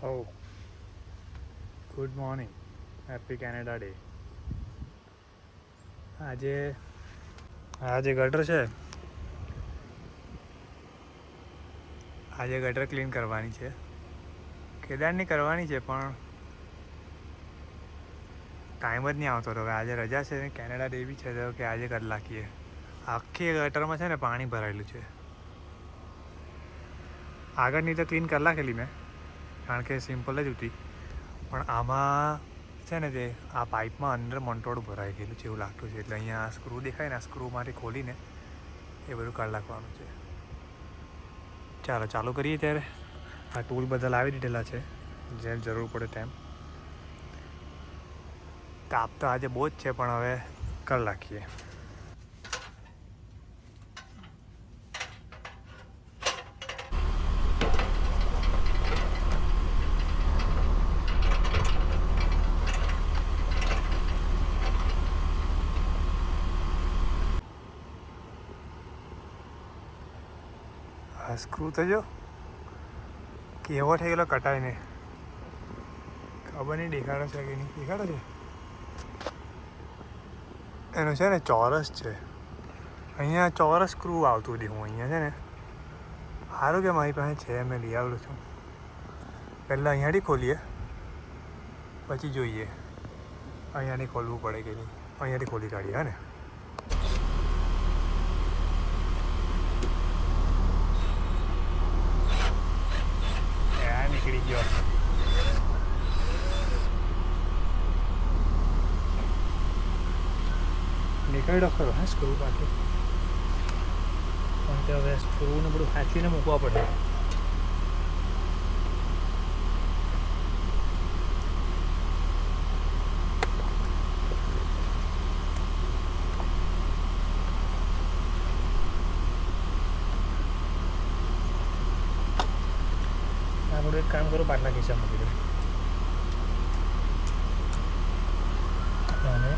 Oh, good morning. Happy Canada Day. આજે ગટર છે, આજે ગટર ક્લીન કરવાની છે. કેદારની કરવાની છે પણ ટાઈમ જ નહીં આવતો. તો હવે આજે રજા છે ને કેનેડા ડે બી છે, તો કે આજે કરી નાખીએ. આખી ગટરમાં છે ને પાણી ભરાયેલું છે. આગળની તો ક્લીન કરી નાખેલી મેં, કારણ કે સિમ્પલ જ હતી. પણ આમાં છે ને તે આ પાઇપમાં અંદર મંટોળું ભરાઈ ગયેલું છે એવું લાગતું છે. એટલે અહીંયા આ સ્ક્રૂ દેખાય ને, આ સ્ક્રૂમાંથી ખોલીને એ બધું કાઢી નાખવાનું છે. ચાલો ચાલુ કરીએ ત્યારે. આ ટૂલ બધા લાવી દીધેલા છે, જેમ જરૂર પડે તેમ. તાપ તો આજે બહુ જ છે, પણ હવે કરી નાખીએ. આ સ્ક્રૂ તો જો કેવો થઈ ગયેલો કટાઈને, ખબર નહીં દેખાડો છે કે નહીં. દેખાડો છે એનું છે ને ચોરસ છે. અહીંયા ચોરસ સ્ક્રૂ આવતું હતું. હું અહીંયા છે ને સારું કે મારી પાસે છે, મેં લઈ આવેલું છું. પહેલાં અહીંયાથી ખોલીએ પછી જોઈએ. અહીંયાથી ખોલવું પડે કે નહીં. અહીંયાથી ખોલી કાઢીએ. હા ને, નીકળી ગયો. નીકળ્યો ખરો હા સ્ક્રૂ પાછળ, પણ તે હવે સ્ક્રૂને બધું સાચવીને મૂકવા પડે. આપણું એક કામ કરું, પાટલા ખીચા મૂકી દઉં. અને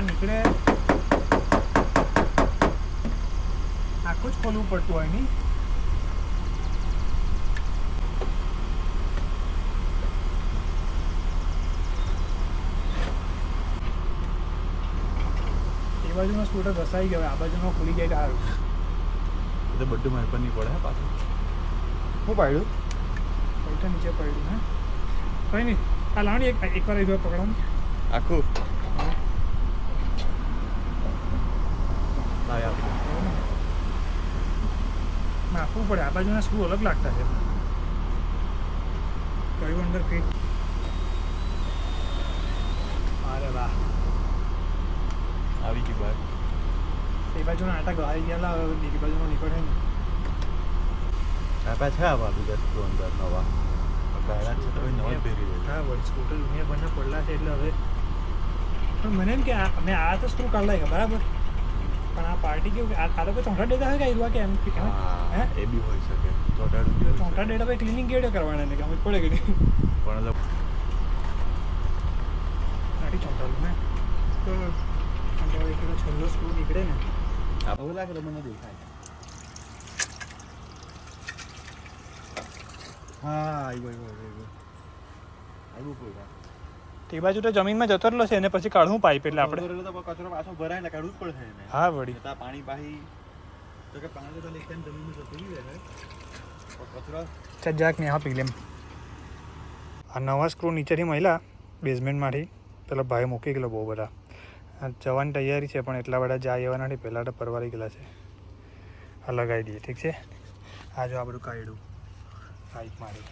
નીકળે આખું જ ખોલવું પડતું હોય નહીં. એ બાજુનો સ્કૂટર ઘસાઈ ગયો, આ બાજુનો ખુલી જાય સારું. એટલે બધું મારી પર નહીં પડે પાછું. હું પાડ્યું પૈસા નીચે પડ્યું. હા કંઈ નહીં, આ લાવણી એકવાર આવી જાય પકડવાનું આખું. નાખવું પડે. આ બાજુના સ્ક્રૂ અલગ લાગતા છે. કયું અંદર ફિટ. અરે વાહ, આવી ગઈ બહાર. એ બાજુના આટા ગવાઈ ગયેલા, હવે બીજી બાજુનો નીકળે ને. આપણા છે આવા બીજા સ્ક્રૂ અંદર નવા પહેલા છે, તો નવા જ ભેગી જાય. હા વળી સ્કૂટર દુનિયાભરના પડલા છે. એટલે હવે પણ મને એમ કે મેં આ તો સ્ક્રૂ કાઢ લાગ્યા બરાબર, પણ આ પાર્ટી કેવું કે આ લોકો ચોંટા ડેટા હોય કે એવા કે એમ હા એ બી હોઈ શકે. ચોંટા ડેટા ભાઈ ક્લિનિંગ કેડે કરવાના ને સમજ પડે કે નહીં. પણ ગાડી ચોંટાડું ને તો એટલો છેલ્લો સ્ક્રૂ નીકળે ને. આ બહુ લાગે તો મને દેખાય. હા આવ્યું કોઈ તે બાજુ તો જમીનમાં જતો રહેલો છે, અને પછી કાઢવું પાઇપ. એટલે આપણે કચરો પાછો ભરાય ને કાઢવું જ પડે ને. હા વળી પાણી પાહી તો કે પાણી તો લેખન જમીનમાં જતું રહે કચરો. જાક ને હા પી લેમ. આ નવા સ્ક્રૂ નીચેથી મળ્યા બેઝમેન્ટમાંથી. પેલો ભાઈ મૂકી ગયેલો બહુ બધા. જવાની તૈયારી છે, પણ એટલા બધા જાય એવા નથી. પહેલાં તો પરવારી ગયેલા છે. આ લગાવી દઈએ. ઠીક છે. આ જો આ બધું કાઢ્યું પાઇપ મારી.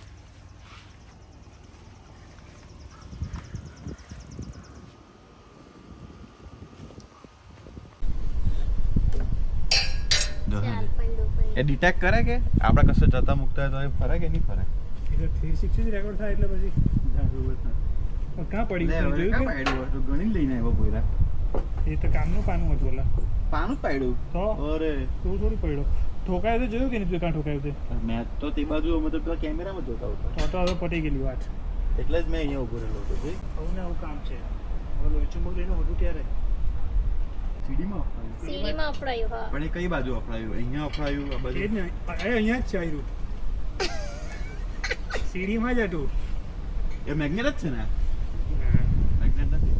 એ ડિટેક્ટ કરે કે આપણે કશે જતા મૂકતા હોય તો એ ફરે કે નહીં ફરે? એટલે 360 રેકોર્ડ થાય એટલે પછી પણ ક્યાં પડી ગયું જોયું કે? તો ગણી લઈને આવ્યો પોયરા. એ તો કામનું પાનું હતું ઓલા પાનું જ પાડ્યું તો અરે તું થોડી પડ્યો ઠોકાયું તો જોયું કે નહીં તું કાં ઠોકાયું તે મેં તો તે બાજુ અમે તો પેલા કેમેરામાં જોતા હતા તો હવે પટી ગયેલી વાત એટલે જ મેં અહીંયા ઉભો રહેલો હતો ભાઈ. આવું ને આવું કામ છે હવે લોચું મોડું એનું હતું ત્યારે સીડીમાં અફડાયું. સીડીમાં અફડાયું હા પણ એ કઈ બાજુ અફડાયું? અહીંયા અફડાયું આ એ બાજુ? જ ને અહીંયા જ છે આવ્યું સીડીમાં જ હતું એ મેગ્નેટ જ છે ને? મેગ્નેટ નથી.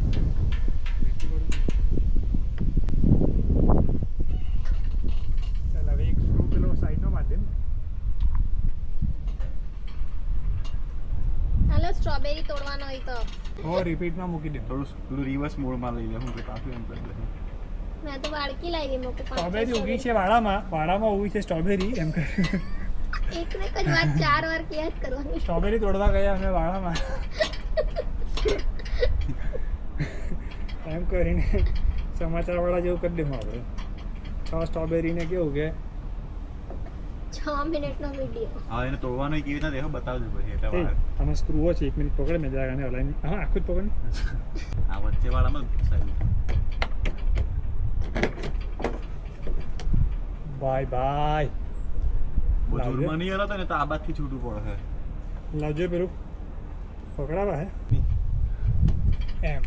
ચાલ હવે એક સ્ક્રૂ પેલો સાઈડનો માધ્યમ હાલો સ્ટ્રોબેરી તોડવાનો હોય તો હો રિપીટમાં મૂકી દે થોડું રિવર્સ મોડમાં લઈ લે હું કે પાછું એમ કરી લે. મેં તો વાડકી લાવી મૂકું સ્ટ્રોબેરી ઉગી છે વાડામાં ઉગી છે સ્ટ્રોબેરી એમ કરે એક ને જ વાત 4 વાર યાદ કરવાની સ્ટ્રોબેરી તોડવા ગયા અમે વાડામાં એમ કરીને સમાચારવાળા જેવું કરી દેવું આપણે 6 સ્ટ્રોબેરીને કેવું કે 6 મિનિટનો વિડીયો હા એને તોડવાનું કેવી રીતના દેખો બતાવજો પછી એટલે વાર. તમે સ્ક્રૂઓ છે 1 મિનિટ પકડે મેં જરા ગાને હલાવીને હા આખું જ પકડ આ વચ્ચે વાળામાં સાહેબ બાય બાય બહુ લાવજો. જોરમાં નહીં હલાતો ને તો આ બાજથી છૂટું પડે લાવજો પેલું પકડાવા હે એમ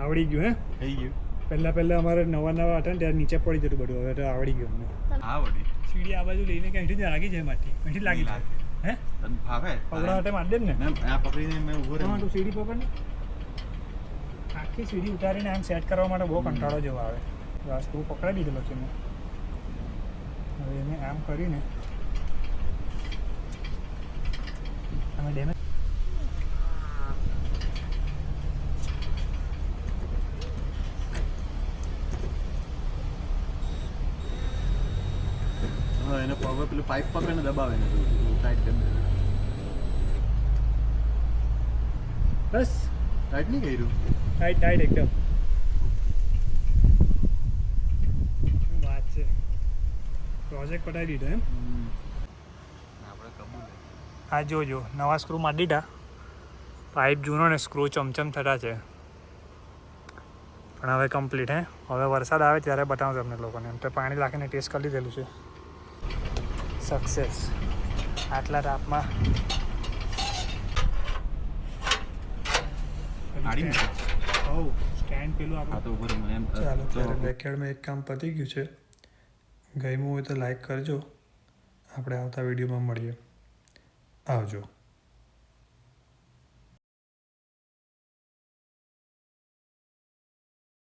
આવડી ગયું હે થઈ ગયું. પહેલા અમારે નવા હતા ને ત્યારે નીચે પડી જતું બધું હવે તો આવડી ગયું અમને હા વળી સીડી આ બાજુ લઈને કે અહીંથી જ લાગી જાય માટી અહીંથી લાગી જાય હે તને ફાવે? પકડા માટે માર દે ને મેં આ પકડીને મેં ઉભો હા રહ્યો. તું સીડી પકડ ને આખી સીડી ઉતારીને આમ સેટ કરવા માટે બહુ કંટાળો જેવો આવે તો આ સ્ક્રૂ પકડાઈ દીધેલો છે મેં હવે એને આમ કરીને આમાં ડેમેજ હા એને પગ પેલું પાઇપ પકડીને દબાવે ને તો ટાઈટ કરી દે. બસ ટાઈટ નહીં કર્યું. ટાઈટ એકદમ શું વાત છે પ્રોજેક્ટ પટાવી દીધો એમ આપણે કબૂલ. આ જોજો નવા સ્ક્રૂ મારી દીધા પાઇપ જૂનો ને સ્ક્રૂ ચમચમ થતા છે પણ હવે કમ્પ્લીટ હે હવે વરસાદ આવે ત્યારે બતાવું તમને લોકોને એમ તો પાણી નાખીને ટેસ્ટ કરી લીધેલું છે સક્સેસ આટલા તાપમાં આડી મૂકો. સ્ટેન્ડ પેલું આ આપણે તો ઉપર મને એમ ચાલો તો ત્યારે બેકયાર્ડમાં એક કામ પતી ગયું છે ગમ્યું હોય તો લાઈક કરજો આપણે આવતા વિડીયોમાં મળીએ આવજો